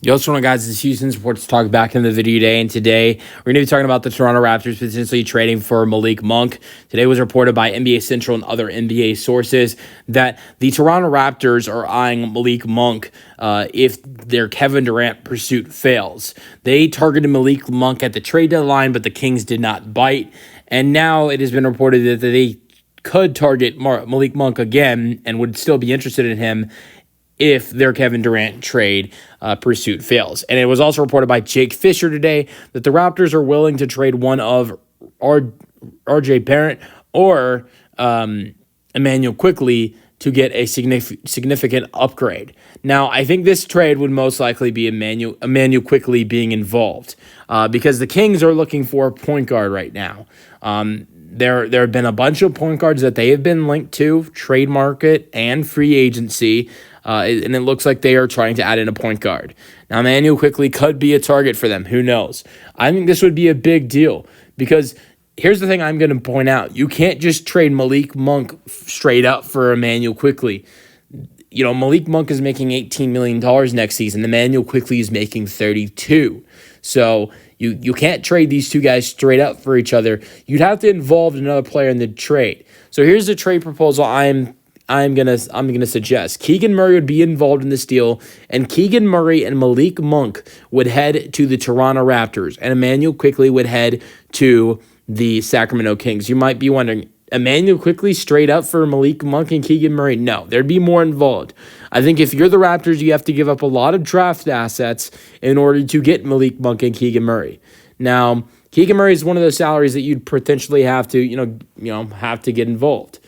Yo, what's going on, guys? It's Houston Sports Talk back in the video today, and today we're going to be talking about the Toronto Raptors potentially trading for Malik Monk. Today was reported by NBA Central and other NBA sources that the Toronto Raptors are eyeing Malik Monk if their Kevin Durant pursuit fails. They targeted Malik Monk at the trade deadline, but the Kings did not bite, and now it has been reported that they could target Malik Monk again and would still be interested in him if their Kevin Durant trade pursuit fails. And it was also reported by Jake Fisher today that the Raptors are willing to trade one of RJ Barrett or Emmanuel Quickley to get a significant upgrade. Now, I think this trade would most likely be Emmanuel Quickley being involved because the Kings are looking for a point guard right now. There have been a bunch of point guards that they have been linked to, trade market and free agency, and it looks like they are trying to add in a point guard. Now, Emmanuel Quickley could be a target for them. Who knows? I think this would be a big deal because here's the thing I'm going to point out. You can't just trade Malik Monk straight up for Emmanuel Quickley. You know, Malik Monk is making $18 million next season. Emmanuel Quickley is making $32. So you can't trade these two guys straight up for each other. You'd have to involve another player in the trade. So here's the trade proposal I'm gonna suggest. Keegan Murray would be involved in this deal, and Keegan Murray and Malik Monk would head to the Toronto Raptors, and Emmanuel Quickley would head to the Sacramento Kings. You might be wondering, Emmanuel Quickley straight up for Malik Monk and Keegan Murray? No, there'd be more involved. I think if you're the Raptors, you have to give up a lot of draft assets in order to get Malik Monk and Keegan Murray. Now, Keegan Murray is one of those salaries that you'd potentially have to, have to get involved.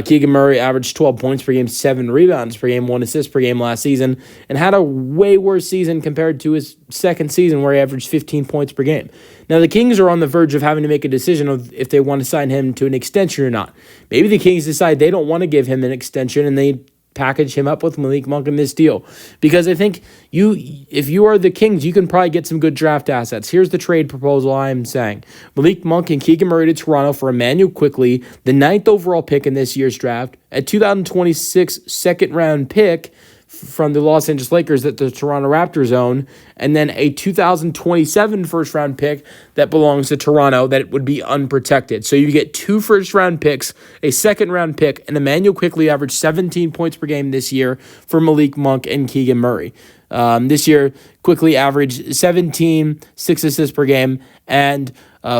Keegan Murray averaged 12 points per game, 7 rebounds per game, 1 assist per game last season, and had a way worse season compared to his second season where he averaged 15 points per game. Now, the Kings are on the verge of having to make a decision of if they want to sign him to an extension or not. Maybe the Kings decide they don't want to give him an extension and they package him up with Malik Monk in this deal. Because I think if you are the Kings, you can probably get some good draft assets. Here's the trade proposal I'm saying. Malik Monk and Keegan Murray to Toronto for Emmanuel Quickley, the 9th overall pick in this year's draft, a 2026 second-round pick from the Los Angeles Lakers that the Toronto Raptors own, and then a 2027 first-round pick that belongs to Toronto that would be unprotected. So you get 2 first-round picks, a second-round pick, and Emmanuel Quickley averaged 17 points per game this year for Malik Monk and Keegan Murray. This year, Quickley averaged 17, 6 assists per game, and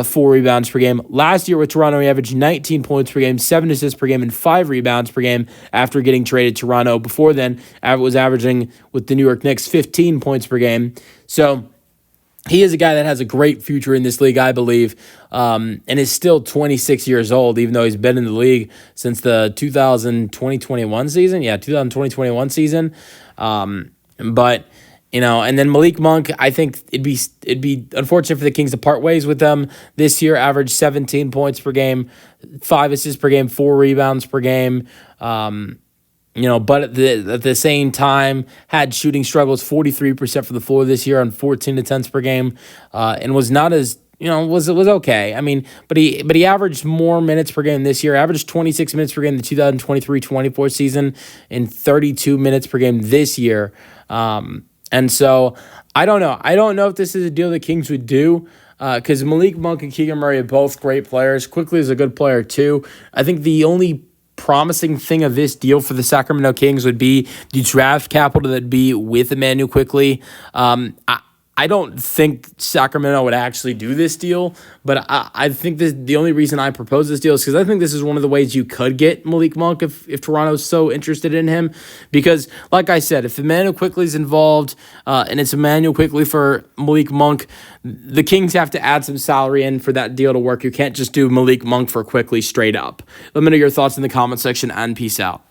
4 rebounds per game. Last year with Toronto, he averaged 19 points per game, 7 assists per game, and 5 rebounds per game after getting traded to Toronto. Before then, was averaging with the New York Knicks 15 points per game. So he is a guy that has a great future in this league, I believe, and is still 26 years old, even though he's been in the league since the 2020-21 season. Yeah, 2020-21 season. But and then Malik Monk, I think it'd be unfortunate for the Kings to part ways with them. This year, averaged 17 points per game, 5 assists per game, 4 rebounds per game. But at the same time, had shooting struggles, 43% from the floor this year on 14 attempts per game, and was not as was okay. I mean, but he averaged more minutes per game this year. Averaged 26 minutes per game in the 2023-24 season, and 32 minutes per game this year. And so I don't know. I don't know if this is a deal the Kings would do because Malik Monk and Keegan Murray are both great players. Quickley is a good player too. I think the only promising thing of this deal for the Sacramento Kings would be the draft capital that'd be with Emmanuel Quickley. I don't think Sacramento would actually do this deal, but I think the only reason I propose this deal is because I think this is one of the ways you could get Malik Monk if Toronto's so interested in him. Because, like I said, if Emmanuel Quickley's involved and it's Emmanuel Quickley for Malik Monk, the Kings have to add some salary in for that deal to work. You can't just do Malik Monk for Quickley straight up. Let me know your thoughts in the comment section, and peace out.